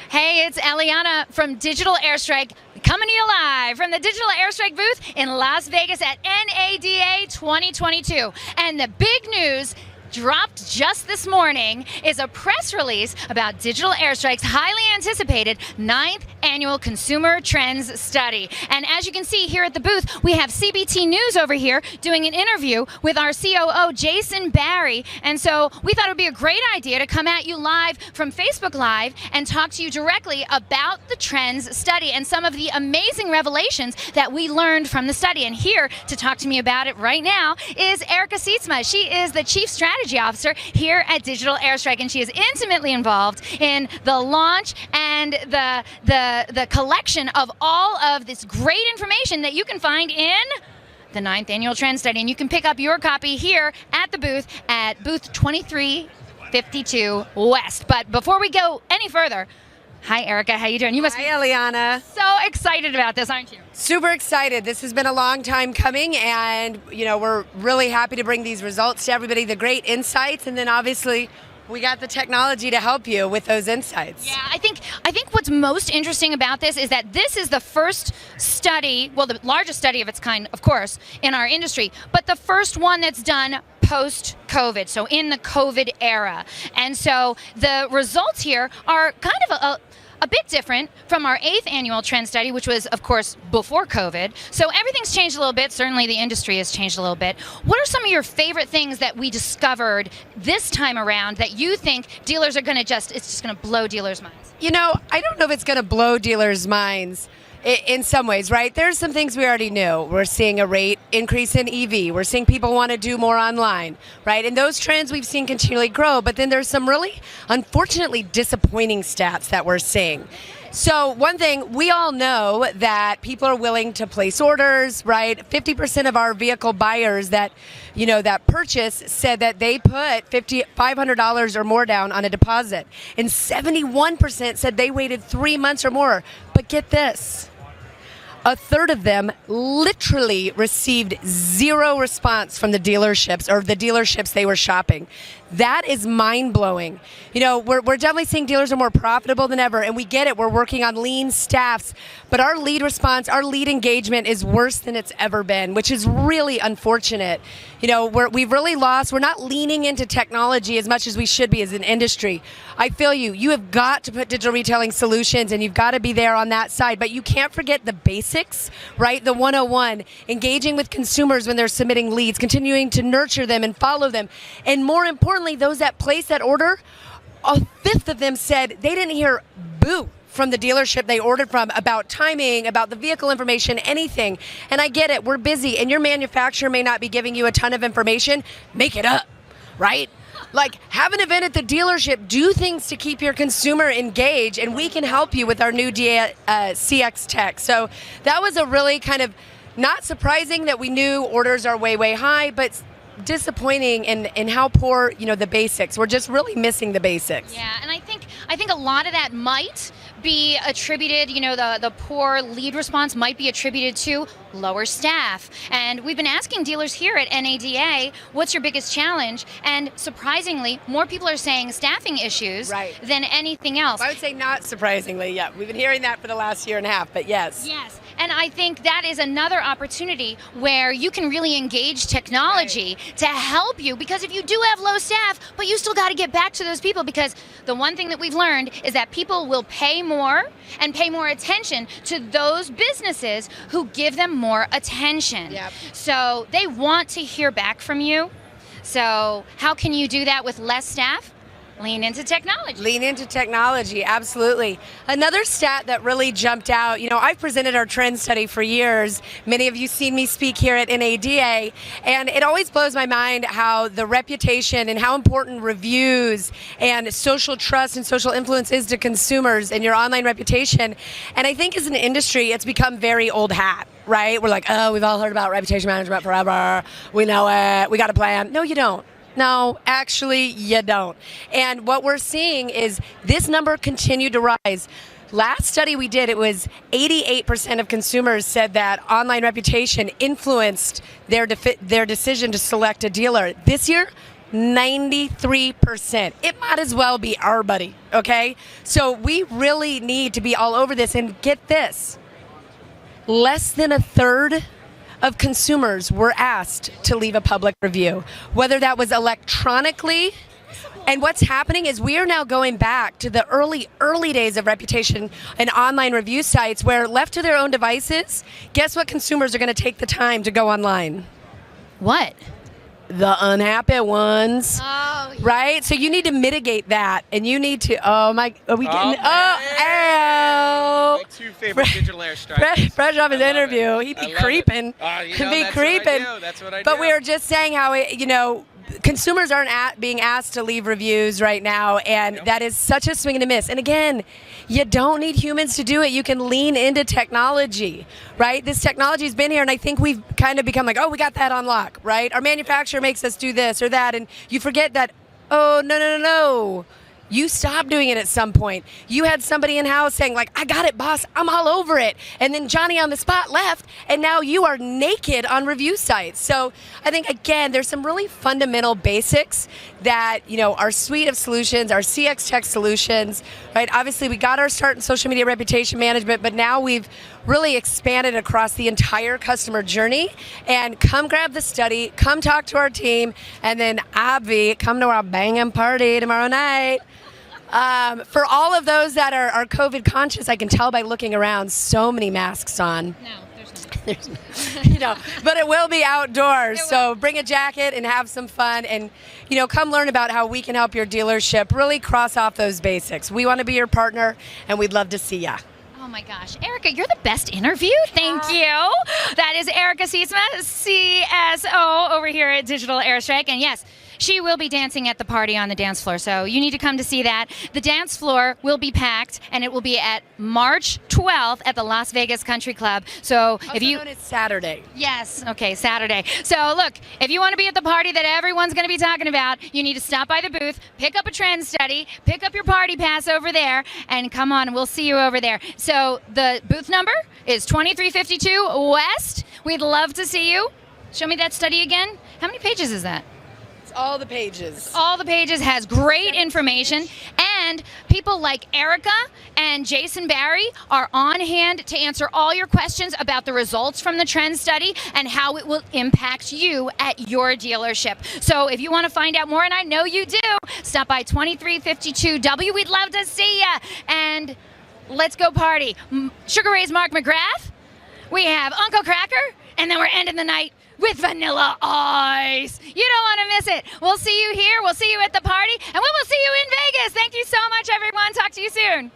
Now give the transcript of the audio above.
Hey, it's Eliana from Digital Airstrike, coming to you live from the Digital Airstrike booth in Las Vegas at NADA 2022. And the big news dropped just this morning is a press release about Digital Airstrike's highly anticipated 9th annual Consumer Trends Study. And as you can see here at the booth, we have CBT News over here doing an interview with our COO, Jason Barry. And so we thought it would be a great idea to come at you live from Facebook Live and talk to you directly about the Trends Study and some of the amazing revelations that we learned from the study. And here to talk to me about it right now is Erica Sietsma. She is the Chief Strategy Officer here at Digital Airstrike, and she is intimately involved in the launch and the collection of all of this great information that you can find in the 9th Annual Trend Study. And you can pick up your copy here at the booth at booth 2352 West. But before we go any further, hi Erica, how you doing? You must Hi Eliana. So excited about this, aren't you? Super excited. This has been a long time coming, and we're really happy to bring these results to everybody, the great insights, and then obviously we got the technology to help you with those insights. Yeah, I think what's most interesting about this is that this is the first study, well, the largest study of its kind, of course, in our industry, but the first one that's done post-COVID, so in the COVID era. And so the results here are kind of a bit different from our 8th annual trend study, which was, of course, before COVID. So everything's changed a little bit. Certainly the industry has changed a little bit. What are some of your favorite things that we discovered this time around that you think dealers are going to it's just going to blow dealers' minds? I don't know if it's going to blow dealers' minds in some ways, right? There's some things we already knew. We're seeing a rate increase in EV. We're seeing people want to do more online, right? And those trends we've seen continually grow. But then there's some really, unfortunately, disappointing stats that we're seeing. So one thing, we all know that people are willing to place orders, right? 50% of our vehicle buyers that purchase said that they put $500 or more down on a deposit. And 71% said they waited 3 months or more. But get this. A third of them literally received zero response from the dealerships or the dealerships they were shopping. That is mind-blowing. We're definitely seeing dealers are more profitable than ever, and we get it. We're working on lean staffs, but our lead response, our lead engagement is worse than it's ever been, which is really unfortunate. We've really lost. We're not leaning into technology as much as we should be as an industry. I feel you. You have got to put digital retailing solutions, and you've got to be there on that side, but you can't forget the basics, right? The 101, engaging with consumers when they're submitting leads, continuing to nurture them and follow them, and more importantly, those that place that order, a fifth of them said they didn't hear boo from the dealership they ordered from about timing, about the vehicle information, anything. And I get it, we're busy, and your manufacturer may not be giving you a ton of information. Make it up, right? Like, have an event at the dealership, do things to keep your consumer engaged, and we can help you with our new CX tech. So that was a really kind of not surprising that we knew orders are way, way high, but disappointing in how poor, the basics. We're just really missing the basics. Yeah, and I think a lot of that might be attributed, the poor lead response might be attributed to lower staff. And we've been asking dealers here at NADA, what's your biggest challenge? And surprisingly, more people are saying staffing issues than anything else. I would say not surprisingly, yeah. We've been hearing that for the last year and a half, but yes. Yes, and I think that is another opportunity where you can really engage technology to help you, because if you do have low staff, but you still got to get back to those people, because the one thing that we've learned is that people will pay more and pay more attention to those businesses who give them more attention. Yep. So they want to hear back from you. So how can you do that with less staff? Lean into technology. Lean into technology, absolutely. Another stat that really jumped out, I've presented our trend study for years. Many of you seen me speak here at NADA, and it always blows my mind how the reputation and how important reviews and social trust and social influence is to consumers and your online reputation. And I think as an industry, it's become very old hat. Right? We're like, oh, we've all heard about reputation management forever. We know it. We got a plan. No, you don't. No, actually, you don't. And what we're seeing is this number continued to rise. Last study we did, it was 88% of consumers said that online reputation influenced their decision to select a dealer. This year, 93%. It might as well be our buddy, okay? So we really need to be all over this. And get this, less than a third of consumers were asked to leave a public review, whether that was electronically. And what's happening is we are now going back to the early days of reputation and online review sites where, left to their own devices, guess what consumers are going to take the time to go online? What? The unhappy ones. Oh, yeah. Right? So you need to mitigate that, and you need to, are we getting, My two favorite digital airstrikes. fresh off his interview, he'd be creeping. That's what I do. But we were just saying how, consumers aren't being asked to leave reviews right now, and that is such a swing and a miss. And again, you don't need humans to do it. You can lean into technology, right? This technology's been here, and I think we've kind of become like, oh, we got that on lock, right? Our manufacturer makes us do this or that, and you forget that, oh, no. You stopped doing it at some point. You had somebody in-house saying, like, I got it, boss. I'm all over it. And then Johnny on the spot left, and now you are naked on review sites. So I think, again, there's some really fundamental basics that, our suite of solutions, our CX Tech solutions, right? Obviously, we got our start in social media reputation management, but now we've really expanded across the entire customer journey. And come grab the study, come talk to our team, and then, Avi, come to our banging party tomorrow night. For all of those that are COVID conscious, I can tell by looking around, so many masks on. No, there's not. But it will be outdoors. So bring a jacket and have some fun, and come learn about how we can help your dealership really cross off those basics. We want to be your partner, and we'd love to see ya. Oh my gosh, Erica, you're the best interview. Thank you. That is Erica Siesma, CSO over here at Digital Airstrike. And yes, she will be dancing at the party on the dance floor, so you need to come to see that. The dance floor will be packed, and it will be at March 12th at the Las Vegas Country Club. So Also known as Saturday. Yes, okay, Saturday. So look, if you want to be at the party that everyone's going to be talking about, you need to stop by the booth, pick up a trend study, pick up your party pass over there, and come on, we'll see you over there. So the booth number is 2352 West. We'd love to see you. Show me that study again. How many pages is that? All the pages. All the pages has great information, and people like Erica and Jason Barry are on hand to answer all your questions about the results from the trend study and how it will impact you at your dealership. So if you want to find out more, and I know you do, stop by 2352W. We'd love to see you, and let's go party. Sugar Ray's Mark McGrath. We have Uncle Cracker, and then we're ending the night with Vanilla Ice. You don't want to miss it. We'll see you here. We'll see you at the party, and we will see you in Vegas. Thank you so much, everyone. Talk to you soon.